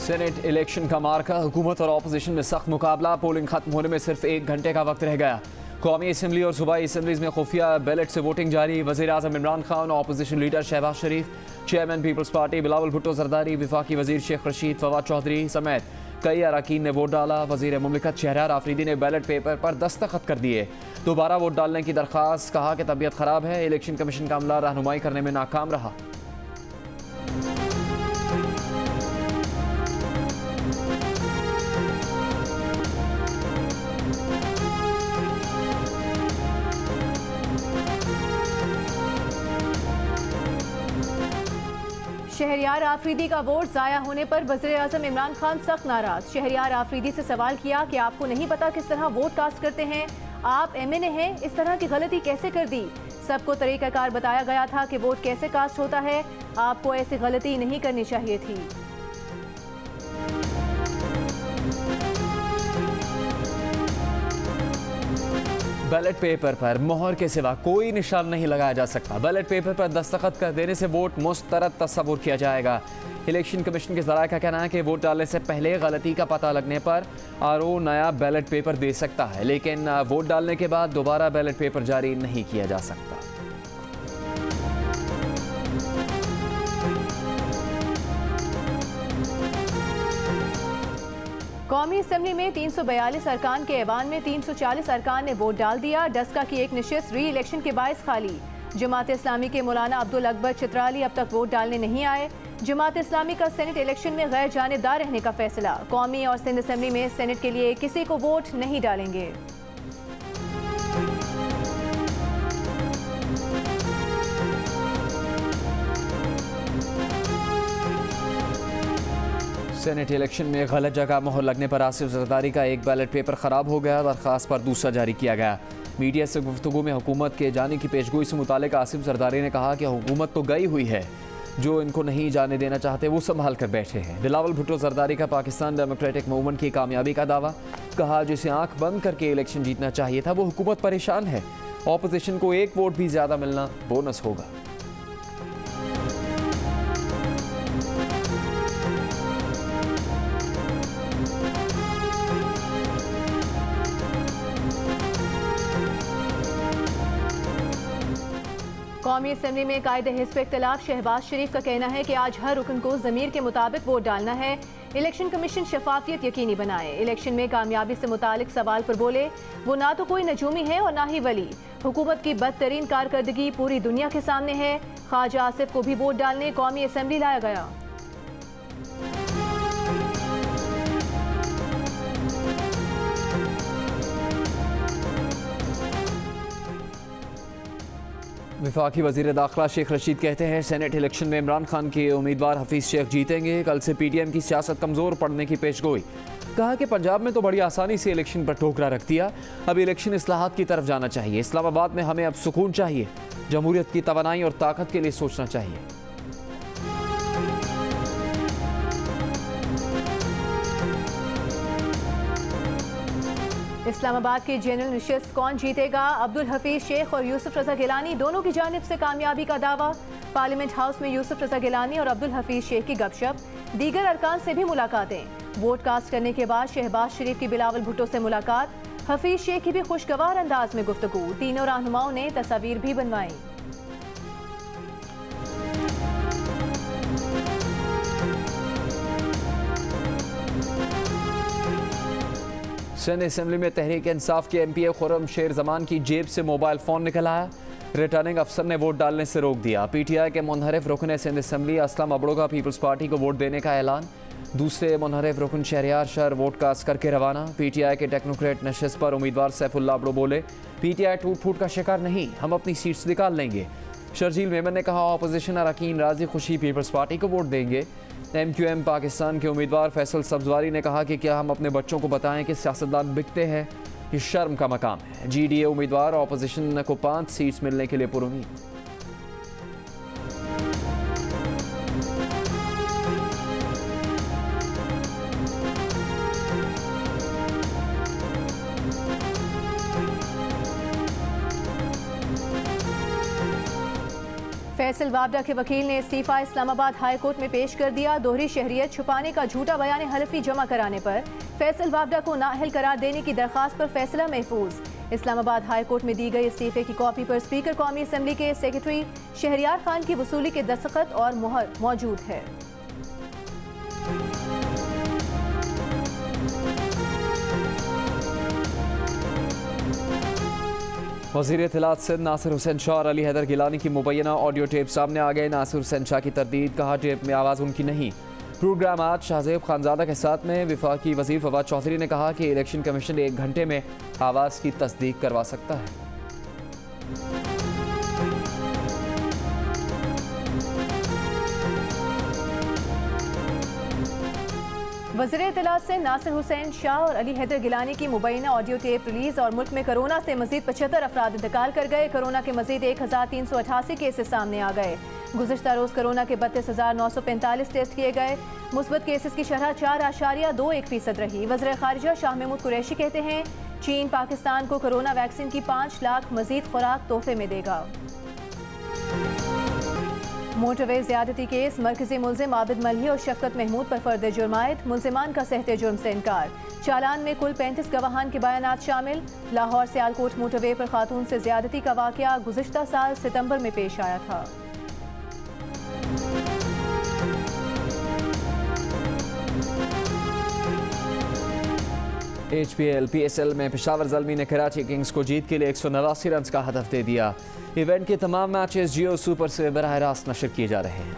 Senate election का मार्का, हुकूमत और अपोजिशन में सख्त मुकाबला। पोलिंग खत्म होने में सिर्फ 1 घंटे का वक्त रह गया। कौमी असम्बली और सूबाई असम्बलीज में खुफिया बैलेट से वोटिंग जारी। वज़ीर आज़म इमरान खान और opposition leader Shehbaz Sharif, chairman peoples party Bilawal Bhutto Zardari, वफाकी वजीर शेख रशीद, फवाद चौधरी समेत कई अरकान ने वोट डाला। वज़ीर मुमलिकत शहरयार आफरीदी ने बैलेट पेपर पर दस्तखत कर दिए। दोबारा वोट डालने की दरख्वास्त, कहा कि तबीयत ख़राब है। इलेक्शन कमीशन का अमला रहनुमाई करने में नाकाम रहा। शहरयार आफरीदी का वोट ज़ाया होने पर वज़ीर आज़म इमरान खान सख्त नाराज। शहरयार आफरीदी से सवाल किया कि आपको नहीं पता किस तरह वोट कास्ट करते हैं, आप MNA हैं, इस तरह की गलती कैसे कर दी? सबको तरीक़ाकार बताया गया था कि वोट कैसे कास्ट होता है, आपको ऐसी गलती नहीं करनी चाहिए थी। बैलेट पेपर पर मोहर के सिवा कोई निशान नहीं लगाया जा सकता। बैलेट पेपर पर दस्तखत कर देने से वोट मुस्तरद तस्वुर किया जाएगा। इलेक्शन कमीशन के ज़राए का कहना है कि वोट डालने से पहले गलती का पता लगने पर RO नया बैलेट पेपर दे सकता है, लेकिन वोट डालने के बाद दोबारा बैलेट पेपर जारी नहीं किया जा सकता। कौमी असम्बली में 342 अरकान के ऐवान में 340 अरकान ने वोट डाल दिया। डस्का की एक नशिस्त री इलेक्शन के बायस खाली। जमात इस्लामी के मौलाना अब्दुल अकबर चित्राली अब तक वोट डालने नहीं आए। जमात इस्लामी का सेनेट इलेक्शन में गैर जानिबदार रहने का फैसला। कौमी और सिंध असम्बली में सेनेट के लिए किसी को वोट नहीं डालेंगे। सेनेट इलेक्शन में गलत जगह मोहर लगने पर आसिफ जरदारी का एक बैलेट पेपर ख़राब हो गया। दरख्वास्त पर दूसरा जारी किया गया। मीडिया से गुफ्तगू में हुकूमत के जाने की पेशगोई से मुतालिक आसिफ जरदारी ने कहा कि हुकूमत तो गई हुई है, जो इनको नहीं जाने देना चाहते वो संभाल कर बैठे हैं। बिलावल भुट्टो जरदारी का पाकिस्तान डेमोक्रेटिक मूवमेंट की कामयाबी का दावा। कहा जिसे आंख बंद करके इलेक्शन जीतना चाहिए था वो हुकूमत परेशान है। ऑपोजिशन को एक वोट भी ज़्यादा मिलना बोनस होगा। कौमी असम्बली में कायदे हिस्ब इख्तिलाफ शहबाज शरीफ का कहना है कि आज हर रुकन को ज़मीर के मुताबिक वोट डालना है। इलेक्शन कमीशन शफाफियत यकीनी बनाए। इलेक्शन में कामयाबी से मुतालिक सवाल पर बोले वो ना तो कोई नजूमी है और ना ही वली। हुकूमत की बदतरीन कारकर्दगी पूरी दुनिया के सामने है। ख्वाजा आसिफ को भी वोट डालने कौमी असम्बली लाया गया। वफाकी वज़ीर दाखिला शेख रशीद कहते हैं सेनेट इलेक्शन में इमरान खान के उम्मीदवार हफीज़ शेख जीतेंगे। कल से PTM की सियासत कमज़ोर पड़ने की पेशगोई। कहा कि पंजाब में तो बड़ी आसानी से इलेक्शन पर ठोकरा रख दिया, अब इलेक्शन इस्लाहात की तरफ जाना चाहिए। इस्लामाबाद में हमें अब सुकून चाहिए, जमहूरियत की तवानाई और ताकत के लिए सोचना चाहिए। इस्लामाबाद की जनरल नशिस्त कौन जीतेगा? अब्दुल हफीज शेख और यूसुफ रजा गिलानी दोनों की जानिब से कामयाबी का दावा। पार्लियामेंट हाउस में यूसुफ रजा गिलानी और अब्दुल हफीज शेख की गपशप। दीगर अरकान से भी मुलाकातें। वोट कास्ट करने के बाद शहबाज शरीफ की बिलावल भुट्टो से मुलाकात। हफीज शेख की भी खुशगवार अंदाज में गुफ्तगू। तीनों रहनुमाओं ने तस्वीर भी बनवाई। सिंध असम्बली में तहरीक इंसाफ के MPA खुर्रम शेर जमान की जेब से मोबाइल फ़ोन निकल आया। रिटर्निंग अफसर ने वोट डालने से रोक दिया। PTI के मुनहरिफ रुकन सिंध असम्बली असलम अबड़ो का पीपल्स पार्टी को वोट देने का ऐलान। दूसरे मुनहरिफ रुकन शहरयार शहर वोट कास्ट करके रवाना। PTI के टेक्नोक्रेट नशिस्त पर उम्मीदवार सैफुल्लाह अबड़ो बोले PTI टूट फूट का शिकार नहीं, हम अपनी सीट्स निकाल लेंगे। शर्जील मेमन ने कहा अपोजिशन अरकान राजी खुशी पीपल्स पार्टी को वोट देंगे। MQM पाकिस्तान के उम्मीदवार फैसल सब्जवारी ने कहा कि क्या हम अपने बच्चों को बताएं कि सियासतदान बिकते हैं, ये शर्म का मकाम है। GDA उम्मीदवार अपोजिशन को 5 सीट्स मिलने के लिए पुरुमीद। फैसल वावडा के वकील ने इस्तीफा इस्लामाबाद हाई कोर्ट में पेश कर दिया। दोहरी शहरियत छुपाने का झूठा बयान हलफी जमा कराने पर फैसल वावडा को नाअहल करार देने की दरखास्त पर फैसला महफूज। इस्लामाबाद हाई कोर्ट में दी गई इस्तीफे की कॉपी पर स्पीकर कौमी असम्बली के सेक्रेटरी शहरियार खान की वसूली के दस्तखत और मुहर मौजूद है। वज़ीर इत्तलात सिंध नासिर हुसैन शाह और अली हैदर गिलानी की मुबैना ऑडियो टेप सामने आ गए। नासिर हुसैन शाह की तरदीद, कहा टेप में आवाज़ उनकी नहीं। प्रोग्राम आज शाहजेब खानजादा के साथ में वफाकी वज़ीर फवाद चौधरी ने कहा कि इलेक्शन कमीशन 1 घंटे में आवाज़ की तस्दीक करवा सकता है। वज़ीर इत्तलात से नासिर हुसैन शाह और अली हैदर गिलानी की मुबैना ऑडियो टेप रिलीज और मुल्क में कोरोना से मजीद 75 अफराद इंतकाल कर गए। कोरोना के मजीद 1388 केसेस सामने आ गए। गुज़िश्ता रोज़ कोरोना के 32,945 टेस्ट किए गए। मुस्बत केसेस की शरह 4.21% रही। वज़ीर ख़ारिजा शाह महमूद कुरैशी कहते हैं चीन पाकिस्तान को कोरोना वैक्सीन की 5 लाख मजीद खुराक तोहफे में देगा। मोटरवे ज़्यादती केस, मरकजी मुल्जिम आबिद मलही और शफकत महमूद पर फर्द जुर्मायत। मुल्जिमान का सहते जुर्म से इनकार। चालान में कुल 35 गवाहान के बयानात शामिल। लाहौर सियालकोट मोटरवे पर खातून से ज़्यादती का वाक़या गुज़िश्ता साल सितंबर में पेश आया था। HPL PSL में पेशावर ज़ल्मी ने कराची किंग्स को जीत के लिए 189 रन का हदफ दे दिया। इवेंट के तमाम मैचेस जियो सुपर से बराह रास्त नशर किए जा रहे हैं।